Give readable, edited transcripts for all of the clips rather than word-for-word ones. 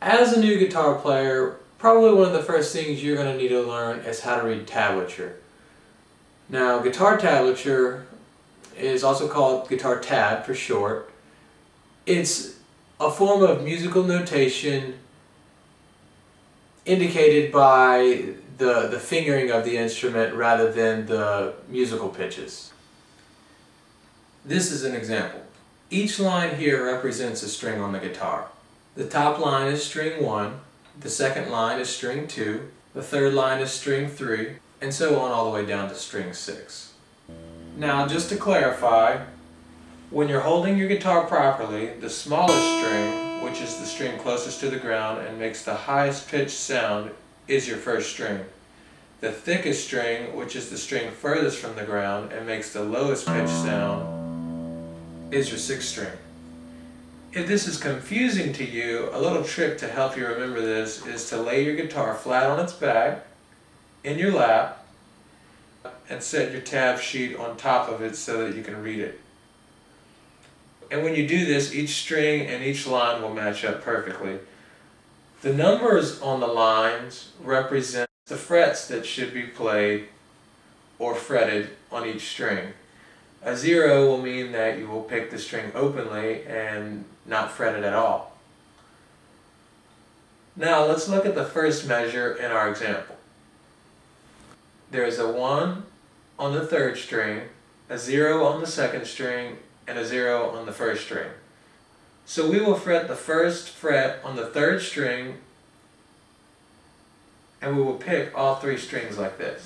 As a new guitar player, probably one of the first things you're going to need to learn is how to read tablature. Now, guitar tablature is also called guitar tab for short. It's a form of musical notation indicated by the fingering of the instrument rather than the musical pitches. This is an example. Each line here represents a string on the guitar. The top line is string 1, the second line is string 2, the third line is string 3, and so on all the way down to string 6. Now, just to clarify, when you're holding your guitar properly, the smallest string, which is the string closest to the ground and makes the highest pitched sound, is your first string. The thickest string, which is the string furthest from the ground and makes the lowest pitched sound, is your sixth string. If this is confusing to you, a little trick to help you remember this is to lay your guitar flat on its back, in your lap, and set your tab sheet on top of it so that you can read it. And when you do this, each string and each line will match up perfectly. The numbers on the lines represent the frets that should be played or fretted on each string. A 0 will mean that you will pick the string openly and not fret it at all. Now let's look at the first measure in our example. There is a 1 on the third string, a 0 on the second string, and a 0 on the first string. So we will fret the first fret on the third string, and we will pick all 3 strings like this.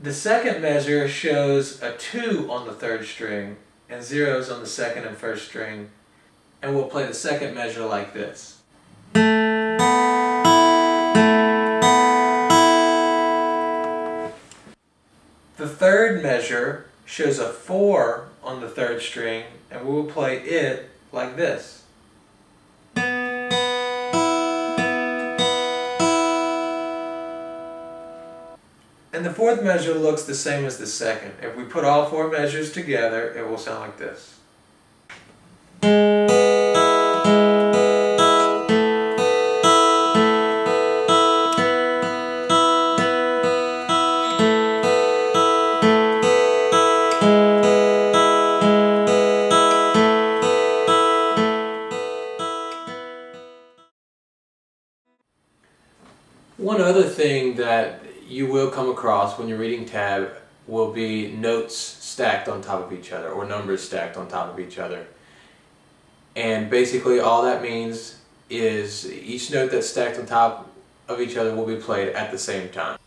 The second measure shows a 2 on the third string and 0s on the second and first string, and we'll play the second measure like this. The third measure shows a 4 on the third string, and we will play it like this. And the fourth measure looks the same as the second. If we put all 4 measures together, it will sound like this. One other thing that you will come across when you're reading tab will be notes stacked on top of each other, or numbers stacked on top of each other. And basically all that means is each note that's stacked on top of each other will be played at the same time.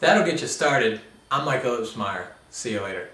That'll get you started. I'm Mike Phillipsmeyer. See you later.